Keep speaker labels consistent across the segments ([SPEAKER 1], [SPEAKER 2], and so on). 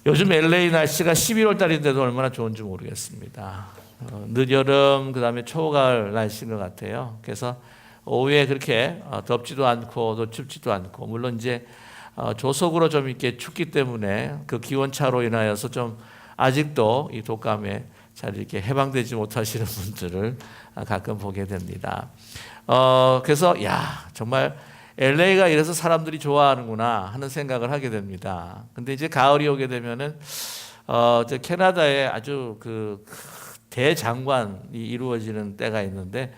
[SPEAKER 1] 요즘 LA 날씨가 11월 달인데도 얼마나 좋은지 모르겠습니다. 늦여름 그다음에 초가을 날씨인 것 같아요. 그래서 오후에 그렇게 덥지도 않고 또 춥지도 않고, 물론 이제 조석으로 좀 이렇게 춥기 때문에 그 기온차로 인하여서 좀 아직도 이 독감에 잘 이렇게 해방되지 못하시는 분들을 가끔 보게 됩니다. 그래서 정말 LA가 이래서 사람들이 좋아하는구나 하는 생각을 하게 됩니다. 근데 이제 가을이 오게 되면은 저 캐나다에 아주 그 대장관이 이루어지는 때가 있는데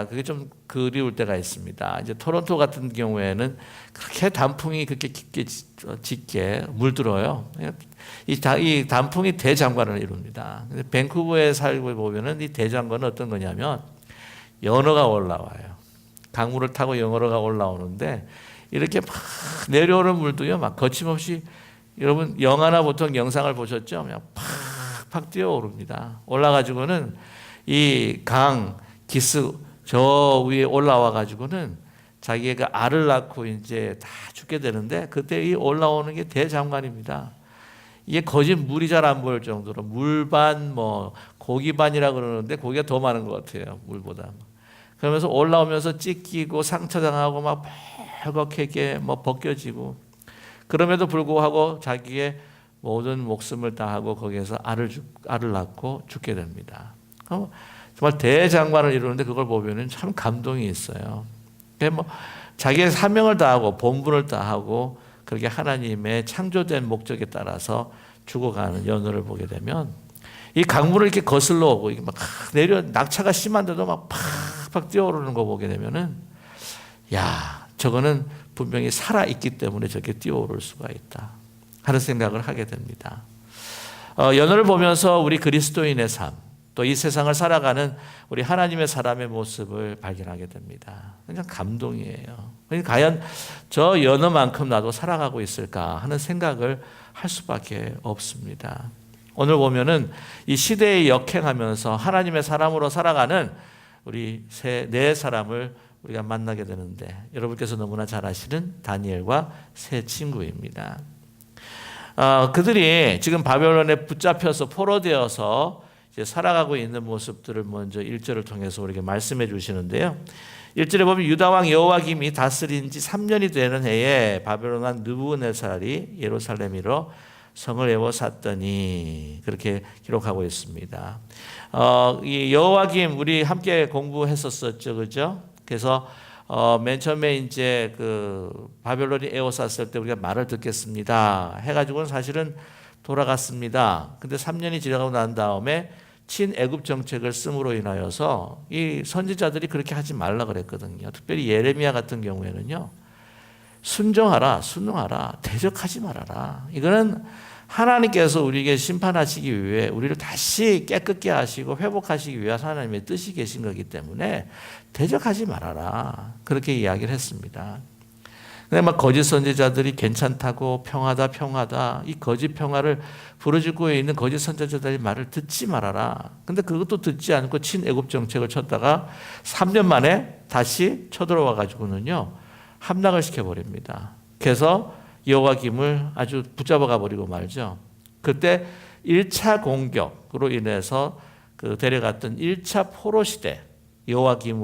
[SPEAKER 1] 그게 좀 그리울 때가 있습니다. 이제 토론토 같은 경우에는 그렇게 단풍이 그렇게 짙게 물들어요. 이 단풍이 대장관을 이룹니다. 근데 밴쿠버에 살고 보면은 이 대장관은 어떤 거냐면 연어가 올라와요. 강물을 타고 연어가 올라오는데 이렇게 막 내려오는 물도요, 막 거침없이, 여러분 영화나 보통 영상을 보셨죠? 그냥 팍팍 뛰어오릅니다. 올라가지고는 이 강 기슭 저 위에 올라와 가지고는 자기가 알을 낳고 이제 다 죽게 되는데, 그때 이 올라오는 게 대장관입니다. 이게 거짓 물이 잘 안 보일 정도로 물반 뭐 고기반이라 그러는데 고기가 더 많은 것 같아요, 물보다. 그러면서 올라오면서 찢기고 상처당하고 막 벌겋게 뭐 벗겨지고, 그럼에도 불구하고 자기의 모든 목숨을 다하고 거기에서 알을 낳고 죽게 됩니다. 정말 대장관을 이루는데 그걸 보면은 참 감동이 있어요. 뭐 자기의 사명을 다하고 본분을 다하고 그렇게 하나님의 창조된 목적에 따라서 죽어가는 연어를 보게 되면, 이 강물을 이렇게 거슬러 오고 막 내려 낙차가 심한데도 막 팍팍 뛰어오르는 거 보게 되면은, 저거는 분명히 살아 있기 때문에 저렇게 뛰어오를 수가 있다 하는 생각을 하게 됩니다. 연어를 보면서 우리 그리스도인의 삶, 또 이 세상을 살아가는 우리 하나님의 사람의 모습을 발견하게 됩니다. 그냥 감동이에요. 과연 저 연어만큼 나도 살아가고 있을까 하는 생각을 할 수밖에 없습니다. 오늘 보면은 이 시대에 역행하면서 하나님의 사람으로 살아가는 우리 네 사람을 우리가 만나게 되는데, 여러분께서 너무나 잘 아시는 다니엘과 세 친구입니다. 그들이 지금 바벨론에 붙잡혀서 포로되어서 이제 살아가고 있는 모습들을 먼저 1절을 통해서 우리에게 말씀해 주시는데요. 1절에 보면 유다왕 여호와김이 다스린 지 3년이 되는 해에 바벨론 왕 느부갓네살이 예루살렘으로 성을 에워쌌더니, 그렇게 기록하고 있습니다. 이 여호와김 우리 함께 공부했었었죠, 그죠? 그래서 맨 처음에 이제 그 바벨론이 에워쌌을 때 우리가 말을 듣겠습니다 해가지고는 사실은 돌아갔습니다. 근데 3년이 지나고 난 다음에 친애굽 정책을 씀으로 인하여서 이 선지자들이 그렇게 하지 말라 그랬거든요. 특별히 예레미야 같은 경우에는요, 순종하라, 순응하라, 대적하지 말아라. 이거는 하나님께서 우리에게 심판하시기 위해 우리를 다시 깨끗게 하시고 회복하시기 위한 하나님의 뜻이 계신 거기 때문에 대적하지 말아라, 그렇게 이야기를 했습니다. 근데 막 거짓 선지자들이 괜찮다고 평화다 이 거짓 평화를 부르짖고 있는 거짓 선지자들의 말을 듣지 말아라. 근데 그것도 듣지 않고 친애굽 정책을 쳤다가 3년 만에 다시 쳐들어와 가지고는요, 함락을 시켜버립니다. 그래서 여호와김을 아주 붙잡아가 버리고 말죠. 그때 1차 공격으로 인해서 그 데려갔던 1차 포로 시대, 여호와김이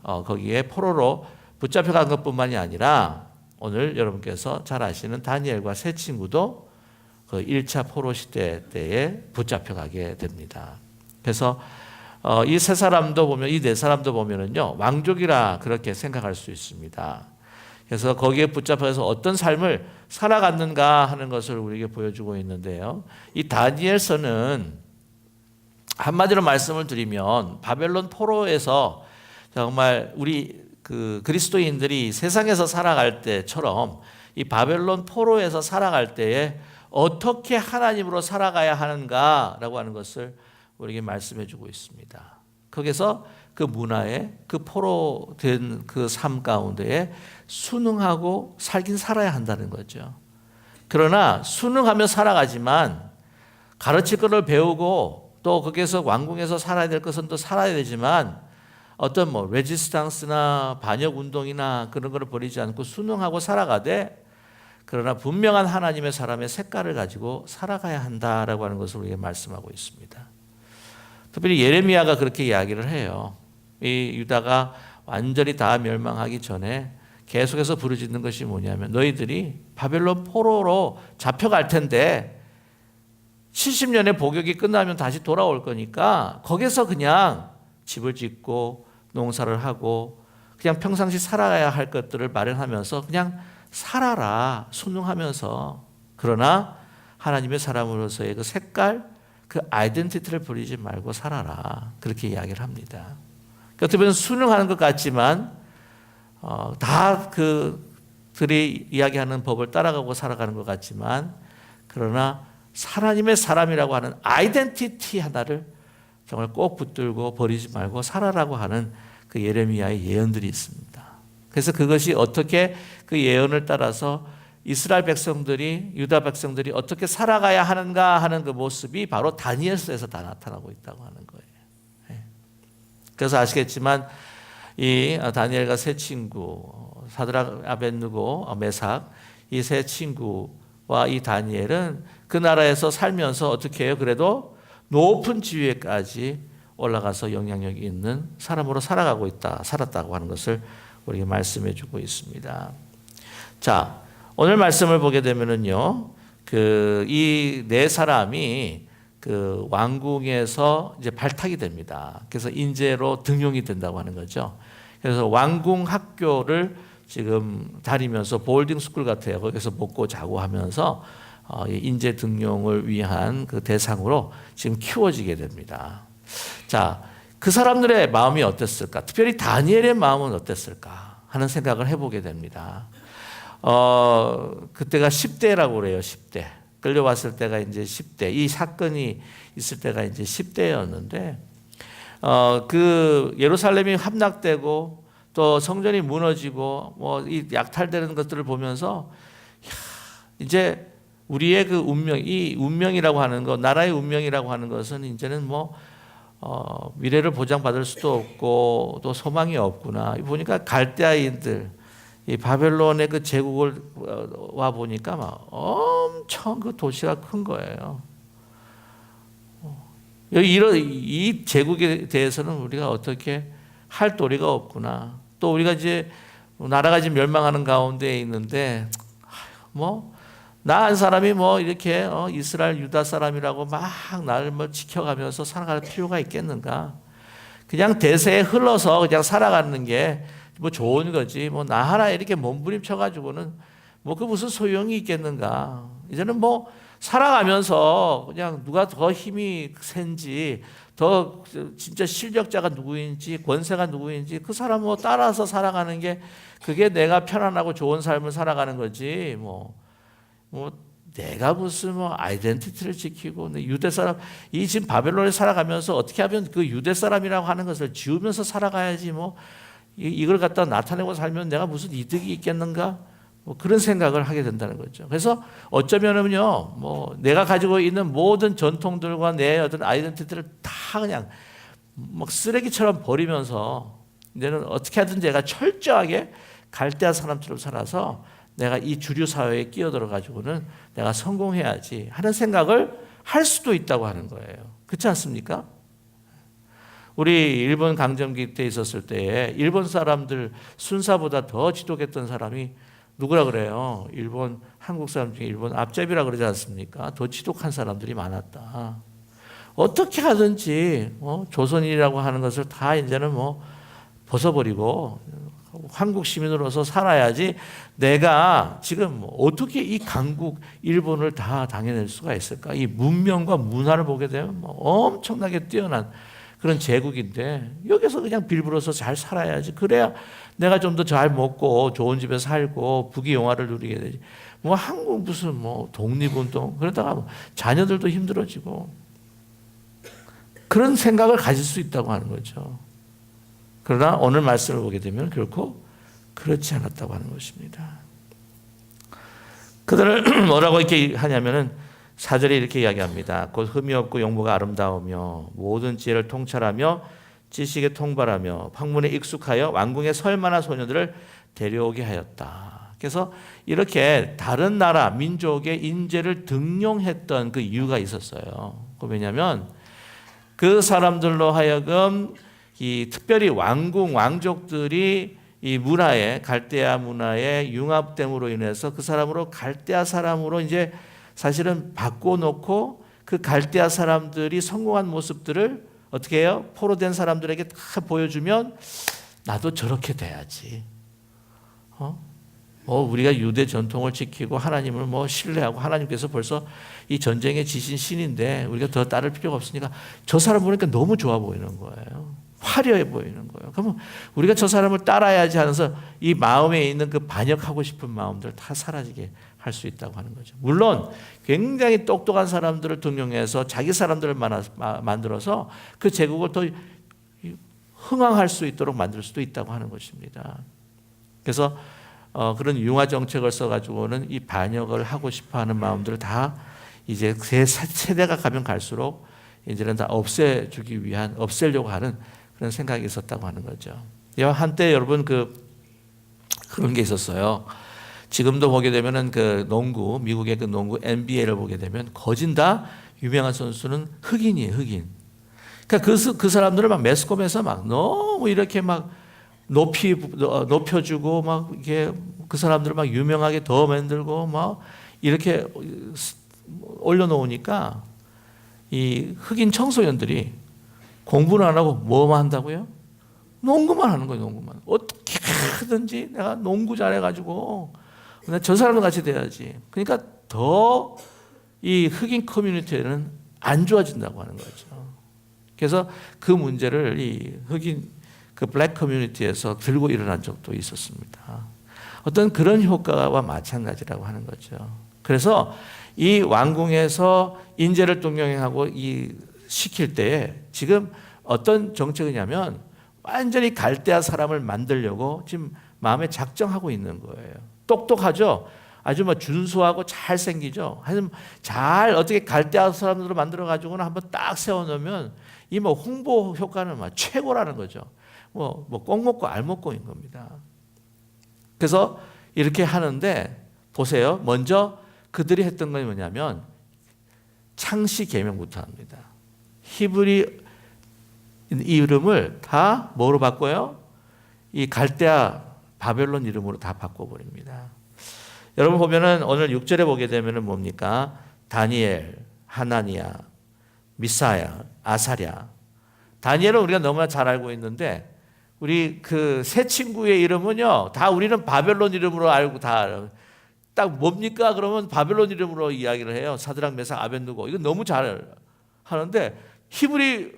[SPEAKER 1] 거기에 포로로 붙잡혀간 것뿐만이 아니라 오늘 여러분께서 잘 아시는 다니엘과 세 친구도 그 1차 포로 시대 때에 붙잡혀가게 됩니다. 그래서 이 세 사람도 보면, 이 네 사람도 보면은요, 왕족이라 그렇게 생각할 수 있습니다. 그래서 거기에 붙잡혀서 어떤 삶을 살아갔는가 하는 것을 우리에게 보여주고 있는데요. 이 다니엘서는 한마디로 말씀을 드리면 바벨론 포로에서 정말 우리 그 그리스도인들이 세상에서 살아갈 때처럼 이 바벨론 포로에서 살아갈 때에 어떻게 하나님으로 살아가야 하는가라고 하는 것을 우리에게 말씀해 주고 있습니다. 거기서 그 문화에, 그 포로된 그 삶 가운데에 순응하고 살긴 살아야 한다는 거죠. 그러나 순응하며 살아가지만 가르칠 것을 배우고 또 거기에서 왕궁에서 살아야 될 것은 또 살아야 되지만, 어떤 레지스탕스나 반역 운동이나 그런 것을 버리지 않고 순응하고 살아가되, 그러나 분명한 하나님의 사람의 색깔을 가지고 살아가야 한다라고 하는 것을 우리에게 말씀하고 있습니다. 특별히 예레미야가 그렇게 이야기를 해요. 이 유다가 완전히 다 멸망하기 전에 계속해서 부르짖는 것이 뭐냐면 너희들이 바벨론 포로로 잡혀갈 텐데 70년의 복역이 끝나면 다시 돌아올 거니까 거기서 그냥 집을 짓고 농사를 하고 그냥 평상시 살아야 할 것들을 마련하면서 그냥 살아라, 순응하면서. 그러나 하나님의 사람으로서의 그 색깔, 그 아이덴티티를 버리지 말고 살아라, 그렇게 이야기를 합니다. 어떻게 보면 순응하는 것 같지만 다 그들이 이야기하는 법을 따라가고 살아가는 것 같지만, 그러나 하나님의 사람이라고 하는 아이덴티티 하나를 정말 꼭 붙들고 버리지 말고 살아라고 하는 그 예레미야의 예언들이 있습니다. 그래서 그것이 어떻게 그 예언을 따라서 이스라엘 백성들이, 유다 백성들이 어떻게 살아가야 하는가 하는 그 모습이 바로 다니엘서에서 다 나타나고 있다고 하는 거예요. 그래서 아시겠지만 이 다니엘과 세 친구, 사드락, 아벳느고, 메삭, 이 세 친구와 이 다니엘은 그 나라에서 살면서 어떻게 해요? 그래도 높은 지위에까지 올라가서 영향력이 있는 사람으로 살았다고 하는 것을 우리에게 말씀해 주고 있습니다. 자, 오늘 말씀을 보게 되면은요, 이 네 사람이 그 왕궁에서 이제 발탁이 됩니다. 그래서 인재로 등용이 된다고 하는 거죠. 그래서 왕궁 학교를 지금 다니면서 보딩 스쿨 같아요. 거기서 먹고 자고 하면서 인재 등용을 위한 그 대상으로 지금 키워지게 됩니다. 자, 그 사람들의 마음이 어땠을까? 특별히 다니엘의 마음은 어땠을까 하는 생각을 해보게 됩니다. 그때가 10대라고 그래요. 10대. 끌려왔을 때가 이제 10대. 이 사건이 있을 때가 이제 10대였는데, 그 예루살렘이 함락되고 또 성전이 무너지고 뭐 이 약탈되는 것들을 보면서 이제 우리의 그 운명, 이 운명이라고 하는 것, 나라의 운명이라고 하는 것은 이제는 뭐 미래를 보장받을 수도 없고 또 소망이 없구나. 보니까 갈대아인들, 이 바벨론의 그 제국을 와 보니까 막 엄청 그 도시가 큰 거예요. 이 제국에 대해서는 우리가 어떻게 할 도리가 없구나. 또 우리가 이제 나라가 지금 멸망하는 가운데 있는데 뭐 나 한 사람이 뭐 이렇게 이스라엘 유다 사람이라고 막 나를 뭐 지켜가면서 살아갈 필요가 있겠는가? 그냥 대세에 흘러서 그냥 살아가는 게 뭐 좋은 거지. 뭐 나 하나 이렇게 몸부림쳐 가지고는 뭐 그 무슨 소용이 있겠는가? 이제는 뭐 살아가면서 그냥 누가 더 힘이 센지, 더 진짜 실력자가 누구인지, 권세가 누구인지 그 사람 뭐 따라서 살아가는 게 그게 내가 편안하고 좋은 삶을 살아가는 거지. 뭐 내가 무슨 뭐 아이덴티티를 지키고 유대 사람, 이 지금 바벨론에 살아가면서 어떻게 하면 그 유대 사람이라고 하는 것을 지우면서 살아가야지 뭐 이걸 갖다 나타내고 살면 내가 무슨 이득이 있겠는가? 뭐 그런 생각을 하게 된다는 거죠. 그래서 어쩌면은요, 뭐 내가 가지고 있는 모든 전통들과 내 어떤 아이덴티티를 다 그냥 막 쓰레기처럼 버리면서 이제는 어떻게 하든지 내가 철저하게 갈대아 사람처럼 살아서 내가 이 주류 사회에 끼어들어 가지고는 내가 성공해야지 하는 생각을 할 수도 있다고 하는 거예요. 그렇지 않습니까? 우리 일본 강점기 때 있었을 때에 일본 사람들 순사보다 더 지독했던 사람이 누구라 그래요? 한국 사람 중에 일본 앞잡이라 그러지 않습니까? 더 지독한 사람들이 많았다. 어떻게 하든지 조선이라고 하는 것을 다 이제는 뭐 벗어버리고 한국 시민으로서 살아야지 내가 지금 어떻게 이 강국 일본을 다 당해낼 수가 있을까? 이 문명과 문화를 보게 되면 뭐 엄청나게 뛰어난 그런 제국인데 여기서 그냥 빌부러서 잘 살아야지. 그래야 내가 좀 더 잘 먹고 좋은 집에 살고 부귀영화를 누리게 되지. 뭐 한국 무슨 뭐 독립운동 그러다가 뭐 자녀들도 힘들어지고 그런 생각을 가질 수 있다고 하는 거죠. 그러나 오늘 말씀을 보게 되면 결코 그렇지 않았다고 하는 것입니다. 그들을 뭐라고 이렇게 하냐면은 4절에 이렇게 이야기합니다. 곧 흠이 없고 용모가 아름다우며 모든 지혜를 통찰하며 지식에 통발하며 학문에 익숙하여 왕궁에 설 만한 소녀들을 데려오게 하였다. 그래서 이렇게 다른 나라 민족의 인재를 등용했던 그 이유가 있었어요. 왜냐하면 그 사람들로 하여금 이 특별히 왕궁 왕족들이 이 문화에 갈대아 문화의 융합됨으로 인해서 그 사람으로 갈대아 사람으로 이제 사실은 바꿔놓고 그 갈대아 사람들이 성공한 모습들을 어떻게 해요? 포로된 사람들에게 다 보여주면 나도 저렇게 돼야지. 우리가 유대 전통을 지키고 하나님을 신뢰하고 하나님께서 벌써 이 전쟁에 지신 신인데 우리가 더 따를 필요가 없으니까 저 사람 보니까 너무 좋아 보이는 거예요. 화려해 보이는 거예요. 그러면 우리가 저 사람을 따라야지 하면서 이 마음에 있는 그 반역하고 싶은 마음들 다 사라지게 할 수 있다고 하는 거죠. 물론 굉장히 똑똑한 사람들을 등용해서 자기 사람들을 만들어서 그 제국을 더 흥황할 수 있도록 만들 수도 있다고 하는 것입니다. 그래서 그런 융화 정책을 써가지고는 이 반역을 하고 싶어하는 마음들을 다 이제 세대가 가면 갈수록 이제는 다 없애려고 하는 그런 생각이 있었다고 하는 거죠. 한때 여러분 그런 게 있었어요. 지금도 보게 되면은 그 농구, 미국의 그 농구 NBA를 보게 되면 거진 다 유명한 선수는 흑인이에요, 흑인. 그러니까 그 사람들을 막 매스컴에서 막 너무 이렇게 막 높여주고 막 이게 그 사람들을 막 유명하게 더 만들고 막 이렇게 올려놓으니까 이 흑인 청소년들이 공부는 안 하고 뭐만 한다고요? 농구만 하는 거예요, 농구만. 어떻게 하든지 내가 농구 잘해가지고 저 사람과 같이 돼야지. 그러니까 더 이 흑인 커뮤니티에는 안 좋아진다고 하는 거죠. 그래서 그 문제를 이 흑인 그 블랙 커뮤니티에서 들고 일어난 적도 있었습니다. 어떤 그런 효과와 마찬가지라고 하는 거죠. 그래서 이 왕궁에서 인재를 동경하고 시킬 때에 지금 어떤 정책이냐면 완전히 갈대아 사람을 만들려고 지금 마음에 작정하고 있는 거예요. 똑똑하죠? 아주 준수하고 잘생기죠? 하여튼 잘 어떻게 갈대아 사람들을 만들어가지고는 한번 딱 세워놓으면 이 홍보 효과는 최고라는 거죠. 꼭 먹고 알 먹고인 겁니다. 그래서 이렇게 하는데 보세요. 먼저 그들이 했던 건 뭐냐면 창씨 계명부터 합니다. 히브리 이름을 다 뭐로 바꿔요? 이 갈대아 바벨론 이름으로 다 바꿔버립니다. 여러분 보면은 오늘 6절에 보게 되면은 뭡니까? 다니엘, 하나니아, 미사야, 아사랴. 다니엘은 우리가 너무나 잘 알고 있는데 우리 그 세 친구의 이름은요 다 우리는 바벨론 이름으로 알고 다 딱 뭡니까? 그러면 바벨론 이름으로 이야기를 해요. 사드락, 메삭, 아벳느고. 이거 너무 잘 하는데 히브리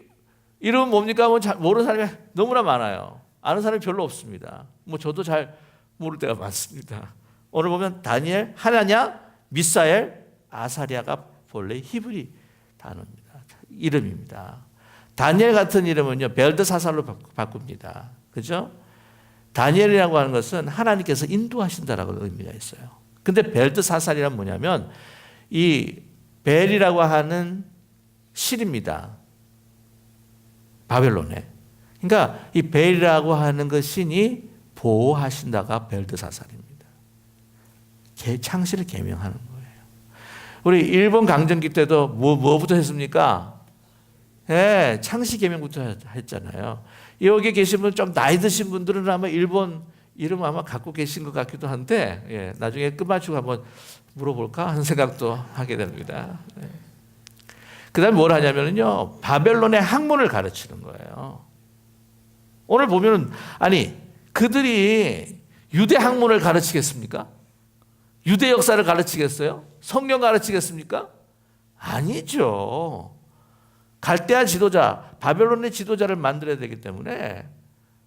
[SPEAKER 1] 이름은 뭡니까? 모르는 사람이 너무나 많아요. 아는 사람이 별로 없습니다. 저도 잘 모를 때가 많습니다. 오늘 보면 다니엘, 하나냐, 미사엘, 아사랴가 본래 히브리 단어입니다. 이름입니다. 다니엘 같은 이름은요 벨드사살로 바꿉니다. 그죠? 다니엘이라고 하는 것은 하나님께서 인도하신다라고 의미가 있어요. 근데 벨드사살이란 뭐냐면 이 벨이라고 하는 신입니다. 바벨론에. 그러니까 이 벨이라고 하는 그 신이 보호하신다가 벨드사살입니다. 창씨를 계명하는 거예요. 우리 일본 강점기 때도 뭐부터 했습니까? 예, 창씨 계명부터 했잖아요. 여기 계신 분 좀 나이 드신 분들은 아마 일본 이름 아마 갖고 계신 것 같기도 한데 예, 나중에 끝마치고 한번 물어볼까 하는 생각도 하게 됩니다. 예. 그 다음에 뭘 하냐면요 바벨론의 학문을 가르치는 거예요. 오늘 보면은 아니 그들이 유대 학문을 가르치겠습니까? 유대 역사를 가르치겠어요? 성경 가르치겠습니까? 아니죠. 갈대아 지도자, 바벨론의 지도자를 만들어야 되기 때문에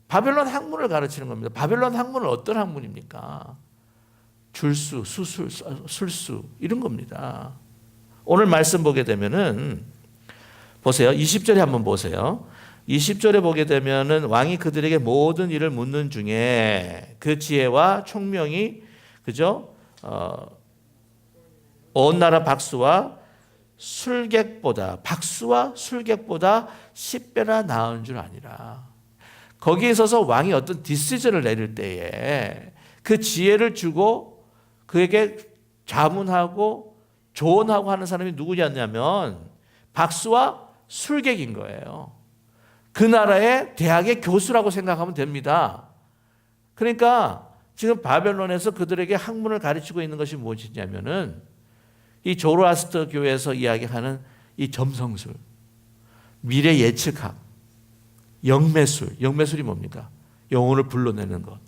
[SPEAKER 1] 바벨론 학문을 가르치는 겁니다. 바벨론 학문은 어떤 학문입니까? 줄수, 수술, 술수 이런 겁니다. 오늘 말씀 보게 되면은 보세요. 20절에 한번 보세요. 20절에 보게 되면은 왕이 그들에게 모든 일을 묻는 중에 그 지혜와 총명이 그죠? 온 나라 박수와 술객보다 10배나 나은 줄 아니라. 거기에 있어서 왕이 어떤 디시전을 내릴 때에 그 지혜를 주고 그에게 자문하고 조언하고 하는 사람이 누구였냐면 박수와 술객인 거예요. 그 나라의 대학의 교수라고 생각하면 됩니다. 그러니까 지금 바벨론에서 그들에게 학문을 가르치고 있는 것이 무엇이냐면은 이 조로아스터 교회에서 이야기하는 이 점성술, 미래 예측학, 영매술, 영매술이 뭡니까? 영혼을 불러내는 것.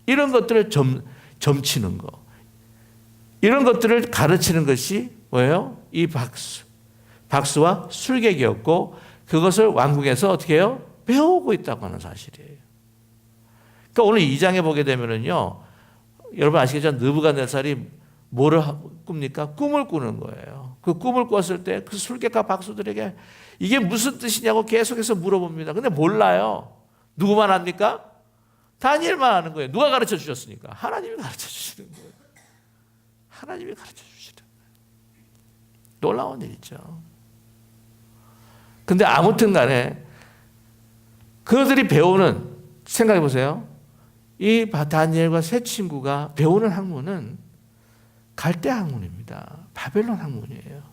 [SPEAKER 1] 이런 것들을 점치는 거. 이런 것들을 가르치는 것이 뭐예요? 이 박수와 술객이었고 그것을 왕궁에서 어떻게 해요? 배우고 있다고 하는 사실이에요. 그러니까 오늘 2장에 보게 되면은요, 여러분 아시겠죠? 느부갓네살이 뭐를 꿉니까? 꿈을 꾸는 거예요. 그 꿈을 꿨을 때 그 술객과 박수들에게 이게 무슨 뜻이냐고 계속해서 물어봅니다. 근데 몰라요. 누구만 압니까? 다니엘만 아는 거예요. 누가 가르쳐 주셨습니까? 하나님이 가르쳐 주시는 거예요. 하나님이 가르쳐 주시는 거예요. 놀라운 일이죠. 근데 아무튼 간에 그들이 배우는, 생각해 보세요. 이 다니엘과 세 친구가 배우는 학문은 갈대 학문입니다. 바벨론 학문이에요.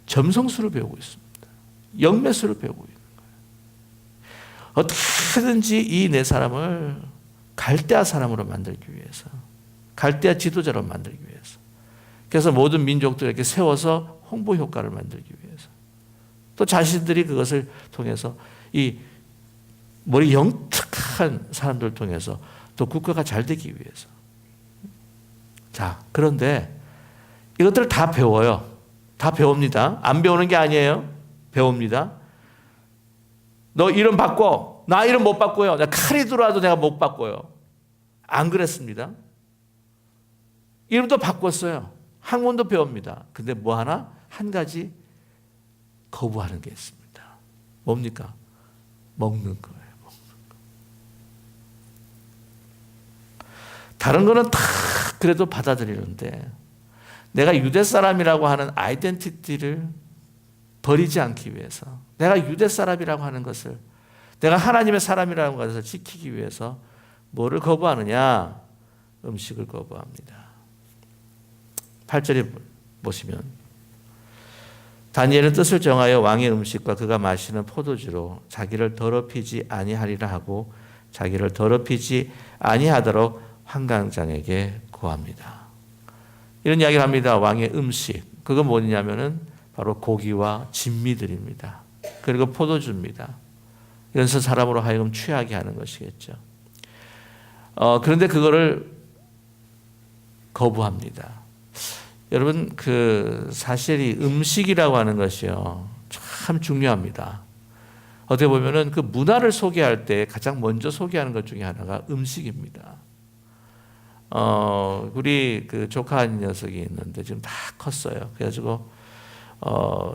[SPEAKER 1] 점성술을 배우고 있습니다. 영매술을 배우고 있는 거예요. 어떻게든지 이 네 사람을 갈대아 사람으로 만들기 위해서, 갈대아 지도자로 만들기 위해서, 그래서 모든 민족들에게 세워서 홍보 효과를 만들기 위해서, 또 자신들이 그것을 통해서 이 머리 영특한 사람들을 통해서 또 국가가 잘 되기 위해서. 자, 그런데 이것들을 다 배워요. 다 배웁니다. 안 배우는 게 아니에요. 배웁니다. 너 이름 바꿔. 나 이름 못 바꿔요. 나 칼이 들어와도 내가 못 바꿔요. 안 그랬습니다. 이름도 바꿨어요. 학문도 배웁니다. 근데 뭐 하나? 한 가지 거부하는 게 있습니다. 뭡니까? 먹는 거예요. 다른 거는 다 그래도 받아들이는데 내가 유대 사람이라고 하는 아이덴티티를 버리지 않기 위해서, 내가 유대 사람이라고 하는 것을, 내가 하나님의 사람이라는 것을 지키기 위해서 뭐를 거부하느냐? 음식을 거부합니다. 8절에 보시면 다니엘은 뜻을 정하여 왕의 음식과 그가 마시는 포도주로 자기를 더럽히지 아니하리라 하고 자기를 더럽히지 아니하도록 환관장에게 구합니다. 이런 이야기를 합니다. 왕의 음식, 그건 뭐냐면은 바로 고기와 진미들입니다. 그리고 포도주입니다. 이것은 사람으로 하여금 취하게 하는 것이겠죠. 그런데 그거를 거부합니다. 여러분, 사실 이 음식이라고 하는 것이요, 참 중요합니다. 어떻게 보면은 그 문화를 소개할 때 가장 먼저 소개하는 것 중에 하나가 음식입니다. 우리 조카 한 녀석이 있는데 지금 다 컸어요. 그래가지고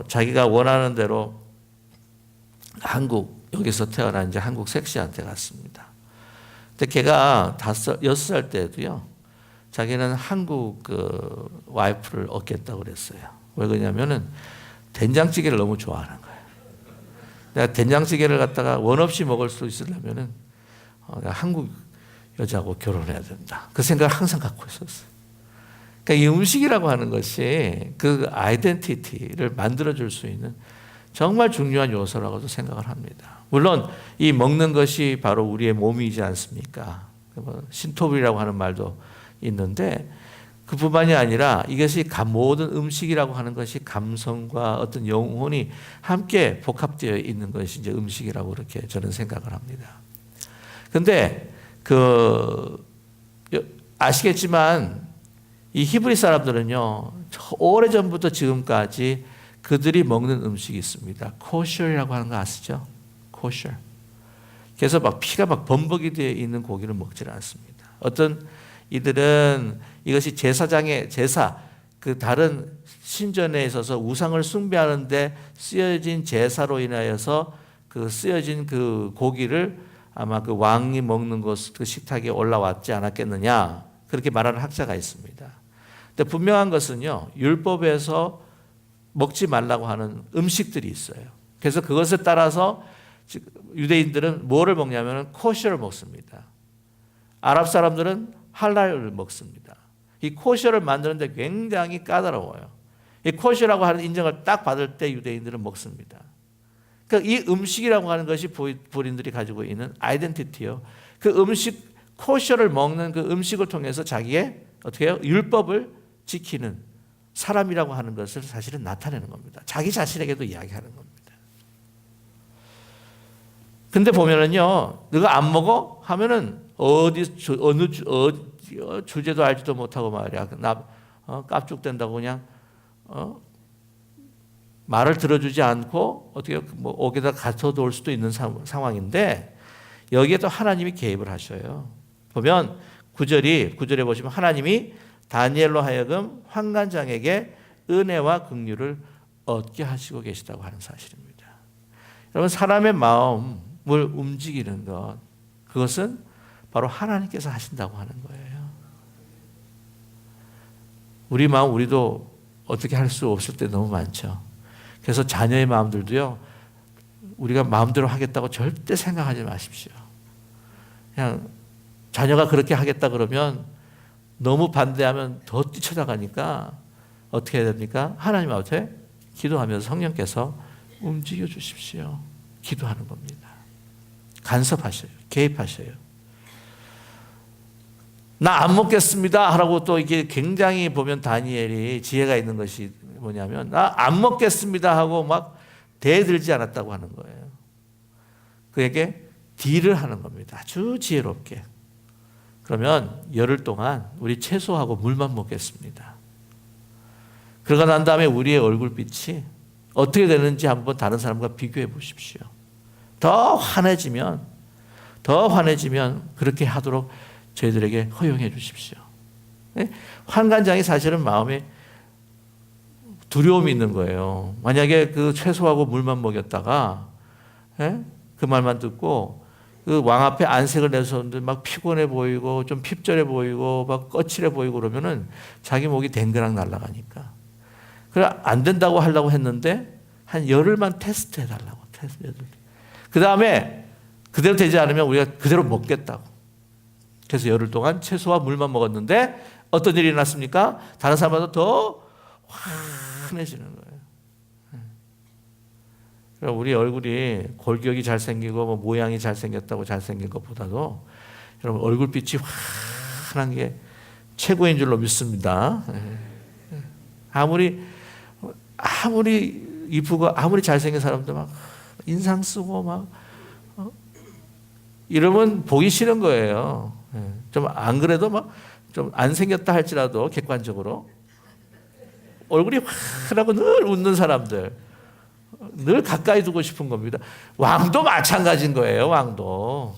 [SPEAKER 1] 자기가 원하는 대로 여기서 태어나 이제 한국 섹시한테 갔습니다. 근데 걔가 6살 때도요, 자기는 한국 와이프를 얻겠다고 그랬어요. 왜 그러냐면은 된장찌개를 너무 좋아하는 거예요. 내가 된장찌개를 갖다가 원 없이 먹을 수 있으려면은 내가 한국 여자하고 결혼해야 된다. 그 생각을 항상 갖고 있었어요. 그러니까 이 음식이라고 하는 것이 그 아이덴티티를 만들어줄 수 있는 정말 중요한 요소라고도 생각을 합니다. 물론 이 먹는 것이 바로 우리의 몸이지 않습니까? 신토불이라고 하는 말도 있는데 그뿐만이 아니라 이것이 모든 음식이라고 하는 것이 감성과 어떤 영혼이 함께 복합되어 있는 것이 이제 음식이라고 그렇게 저는 생각을 합니다. 근데 아시겠지만 이 히브리 사람들은요, 오래전부터 지금까지 그들이 먹는 음식이 있습니다. 코셔라고 하는 거 아시죠? 코셔. 그래서 막 피가 막 범벅이 되어 있는 고기를 먹지 않습니다. 어떤 이들은 이것이 제사 다른 신전에 있어서 우상을 숭배하는데 쓰여진 제사로 인하여서 쓰여진 고기를 아마 왕이 먹는 그 식탁에 올라왔지 않았겠느냐, 그렇게 말하는 학자가 있습니다. 근데 분명한 것은요, 율법에서 먹지 말라고 하는 음식들이 있어요. 그래서 그것에 따라서 유대인들은 뭐를 먹냐면 코셔를 먹습니다. 아랍 사람들은 할랄을 먹습니다. 이 코셔를 만드는데 굉장히 까다로워요. 이 코셔라고 하는 인정을 딱 받을 때 유대인들은 먹습니다. 그러니까 이 음식이라고 하는 것이 불인들이 가지고 있는 아이덴티티요. 그 음식, 코셔를 먹는 그 음식을 통해서 자기의 어떻게 해요? 율법을 지키는 사람이라고 하는 것을 사실은 나타내는 겁니다. 자기 자신에게도 이야기하는 겁니다. 근데 보면은요, 너가 안 먹어? 하면은 어느 주제도 알지도 못하고 말이야. 깝죽된다고 그냥 말을 들어주지 않고 어떻게 뭐 옥에다 갇혀둘 수도 있는 상황인데 여기에 또 하나님이 개입을 하셔요. 보면 9절에 보시면 하나님이 다니엘로 하여금 환관장에게 은혜와 긍휼을 얻게 하시고 계시다고 하는 사실입니다. 여러분, 사람의 마음을 움직이는 것, 그것은 바로 하나님께서 하신다고 하는 거예요. 우리 마음, 우리도 어떻게 할 수 없을 때 너무 많죠. 그래서 자녀의 마음들도요, 우리가 마음대로 하겠다고 절대 생각하지 마십시오. 그냥 자녀가 그렇게 하겠다 그러면 너무 반대하면 더 뛰쳐나가니까 어떻게 해야 됩니까? 하나님 앞에 기도하면서 성령께서 움직여 주십시오. 기도하는 겁니다. 간섭하셔요. 개입하셔요. 나 안 먹겠습니다 하라고 또 이게 굉장히 보면 다니엘이 지혜가 있는 것이 뭐냐면 나 안 먹겠습니다 하고 막 대들지 않았다고 하는 거예요. 그에게 딜을 하는 겁니다. 아주 지혜롭게. 그러면 열흘 동안 우리 채소하고 물만 먹겠습니다. 그러고 난 다음에 우리의 얼굴빛이 어떻게 되는지 한번 다른 사람과 비교해 보십시오. 더 환해지면 그렇게 하도록 저희들에게 허용해 주십시오. 환관장이 사실은 마음에 두려움이 있는 거예요. 만약에 그 채소하고 물만 먹였다가 그 말만 듣고 그 왕 앞에 안색을 내서는데 막 피곤해 보이고 좀 핍절해 보이고 막 거칠해 보이고 그러면은 자기 목이 댕그랑 날아가니까. 그래 안 된다고 하려고 했는데 한 열흘만 테스트 해달라고. 그 다음에 그대로 되지 않으면 우리가 그대로 먹겠다고. 그래서 열흘 동안 채소와 물만 먹었는데 어떤 일이 일어났습니까? 다른 사람보다 더 환해지는 거예요. 우리 얼굴이 골격이 잘생기고 뭐 모양이 잘생겼다고 잘생긴 것보다도 여러분 얼굴빛이 환한 게 최고인 줄로 믿습니다. 아무리 이쁘고 아무리 잘생긴 사람도 막 인상 쓰고 막 이러면 보기 싫은 거예요. 좀 안 그래도 막 좀 안 생겼다 할지라도 객관적으로 얼굴이 환하고 늘 웃는 사람들 늘 가까이 두고 싶은 겁니다. 왕도 마찬가지인 거예요. 왕도.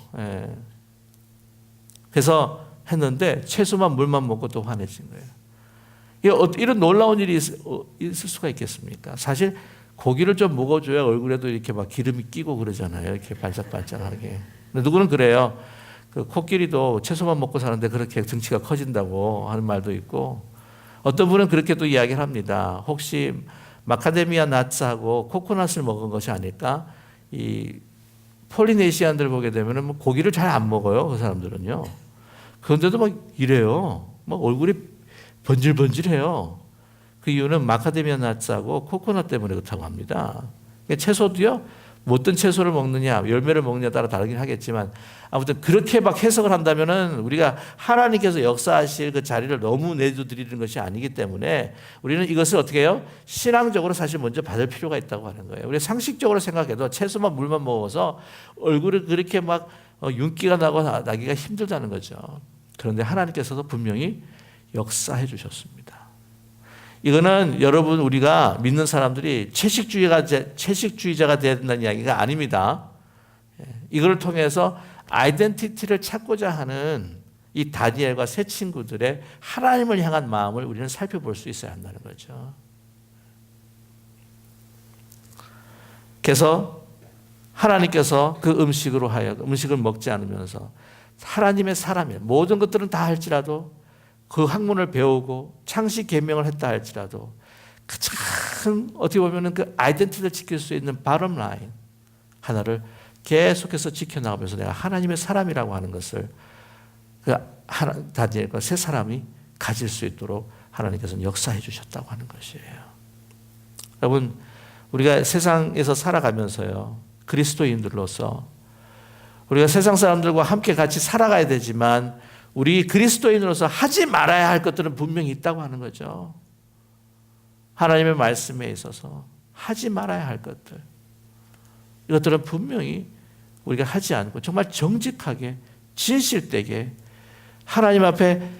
[SPEAKER 1] 그래서 했는데 채소만 물만 먹고 또 환해진 거예요. 이런 놀라운 일이 있을 수가 있겠습니까? 사실 고기를 좀 먹어줘야 얼굴에도 이렇게 막 기름이 끼고 그러잖아요. 이렇게 반짝반짝하게. 근데 누구는 그래요. 그 코끼리도 채소만 먹고 사는데 그렇게 등치가 커진다고 하는 말도 있고, 어떤 분은 그렇게 또 이야기를 합니다. 혹시 마카데미아 나츠하고 코코넛을 먹은 것이 아닐까? 이 폴리네시안들 보게 되면 뭐 고기를 잘 안 먹어요. 그 사람들은요. 그런데도 막 이래요. 막 얼굴이 번질번질해요. 그 이유는 마카데미아 나츠하고 코코넛 때문에 그렇다고 합니다. 채소도요, 뭐 어떤 채소를 먹느냐, 열매를 먹느냐에 따라 다르긴 하겠지만, 아무튼 그렇게 막 해석을 한다면은 우리가 하나님께서 역사하실 그 자리를 너무 내줘드리는 것이 아니기 때문에 우리는 이것을 어떻게 해요? 신앙적으로 사실 먼저 받을 필요가 있다고 하는 거예요. 우리 상식적으로 생각해도 채소만 물만 먹어서 얼굴이 그렇게 막 윤기가 나기가 힘들다는 거죠. 그런데 하나님께서도 분명히 역사해 주셨습니다. 이거는 여러분 우리가 믿는 사람들이 채식주의자가 되어야 된다는 이야기가 아닙니다. 이걸 통해서 아이덴티티를 찾고자 하는 이 다니엘과 세 친구들의 하나님을 향한 마음을 우리는 살펴볼 수 있어야 한다는 거죠. 그래서 하나님께서 그 음식으로 하여금 음식을 먹지 않으면서 하나님의 사람이에요. 모든 것들은 다 할지라도 그 학문을 배우고 창시 계명을 했다 할지라도 가장 어떻게 보면 그 아이덴티티를 지킬 수 있는 바텀 라인 하나를 계속해서 지켜나가면서 내가 하나님의 사람이라고 하는 것을 다니엘과 세 사람이 가질 수 있도록 하나님께서는 역사해 주셨다고 하는 것이에요. 여러분, 우리가 세상에서 살아가면서요, 그리스도인들로서 우리가 세상 사람들과 함께 같이 살아가야 되지만 우리 그리스도인으로서 하지 말아야 할 것들은 분명히 있다고 하는 거죠. 하나님의 말씀에 있어서 하지 말아야 할 것들, 이것들은 분명히 우리가 하지 않고 정말 정직하게 진실되게 하나님 앞에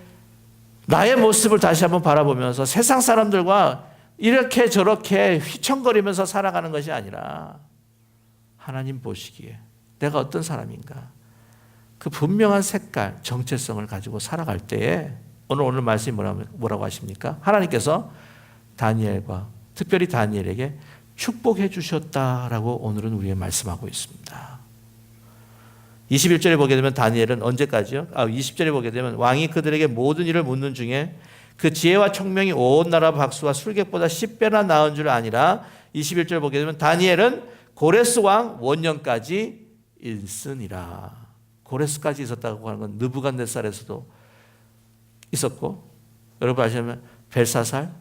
[SPEAKER 1] 나의 모습을 다시 한번 바라보면서 세상 사람들과 이렇게 저렇게 휘청거리면서 살아가는 것이 아니라 하나님 보시기에 내가 어떤 사람인가, 그 분명한 색깔, 정체성을 가지고 살아갈 때에 오늘 말씀이 뭐라고 하십니까? 하나님께서 다니엘과 특별히 다니엘에게 축복해 주셨다라고 오늘은 우리에게 말씀하고 있습니다. 21절에 보게 되면 다니엘은 언제까지요? 20절에 보게 되면 왕이 그들에게 모든 일을 묻는 중에 그 지혜와 총명이 온 나라 박수와 술객보다 10배나 나은 줄 아니라 21절 보게 되면 다니엘은 고레스 왕 원년까지 있으니라. 고레스까지 있었다고 하는 건 느부갓네살에서도 있었고, 여러분 아시면 벨사살,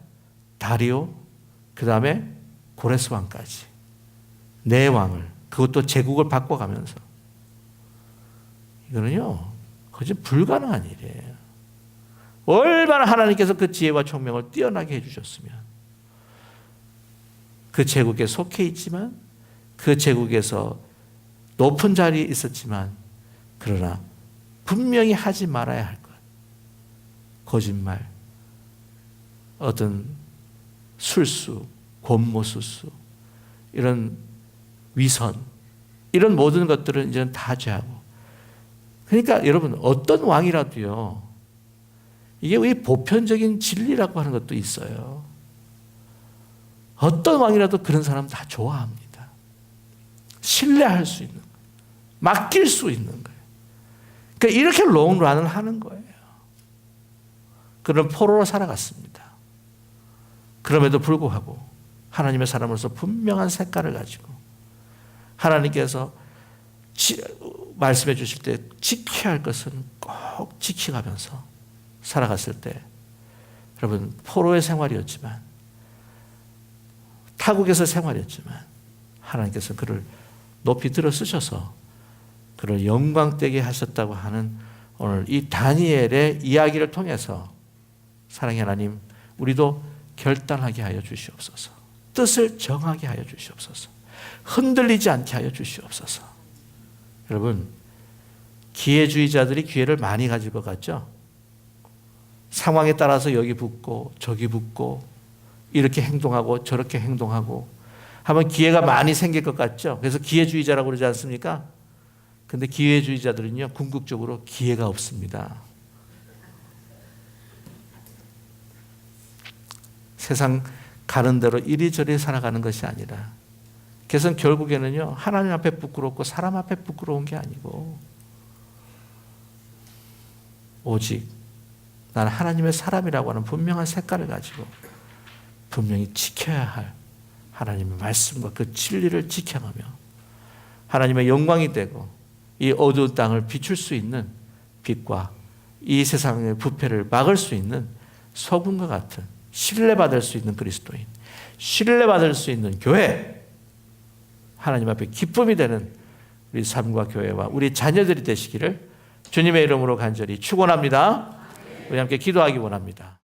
[SPEAKER 1] 다리오, 그 다음에 고레스 왕까지 네 왕을, 그것도 제국을 바꿔가면서, 이거는요 거의 불가능한 일이에요. 얼마나 하나님께서 그 지혜와 총명을 뛰어나게 해주셨으면, 그 제국에 속해 있지만 그 제국에서 높은 자리에 있었지만, 그러나 분명히 하지 말아야 할 것, 거짓말, 어떤 술수, 권모술수, 이런 위선, 이런 모든 것들은 이제는 다 죄하고. 그러니까 여러분, 어떤 왕이라도요, 이게 왜 보편적인 진리라고 하는 것도 있어요. 어떤 왕이라도 그런 사람 다 좋아합니다. 신뢰할 수 있는 거예요. 맡길 수 있는 거예요. 그러니까 이렇게 롱런을 하는 거예요. 그런 포로로 살아갔습니다. 그럼에도 불구하고 하나님의 사람으로서 분명한 색깔을 가지고 하나님께서 말씀해 주실 때 지켜야 할 것은 꼭 지켜가면서 살아갔을 때, 여러분, 포로의 생활이었지만, 타국에서 생활이었지만 하나님께서 그를 높이 들어 쓰셔서 그를 영광되게 하셨다고 하는 오늘 이 다니엘의 이야기를 통해서, 사랑의 하나님, 우리도 결단하게 하여 주시옵소서. 뜻을 정하게 하여 주시옵소서. 흔들리지 않게 하여 주시옵소서. 여러분, 기회주의자들이 기회를 많이 가질 것 같죠? 상황에 따라서 여기 붙고 저기 붙고 이렇게 행동하고 저렇게 행동하고 하면 기회가 많이 생길 것 같죠? 그래서 기회주의자라고 그러지 않습니까? 근데 기회주의자들은요, 궁극적으로 기회가 없습니다. 세상 가는 대로 이리저리 살아가는 것이 아니라, 그래서 결국에는요, 하나님 앞에 부끄럽고 사람 앞에 부끄러운 게 아니고, 오직 나는 하나님의 사람이라고 하는 분명한 색깔을 가지고 분명히 지켜야 할 하나님의 말씀과 그 진리를 지켜가며 하나님의 영광이 되고 이 어두운 땅을 비출 수 있는 빛과 이 세상의 부패를 막을 수 있는 소금과 같은, 신뢰받을 수 있는 그리스도인, 신뢰받을 수 있는 교회, 하나님 앞에 기쁨이 되는 우리 삶과 교회와 우리 자녀들이 되시기를 주님의 이름으로 간절히 축원합니다. 우리 함께 기도하기 원합니다.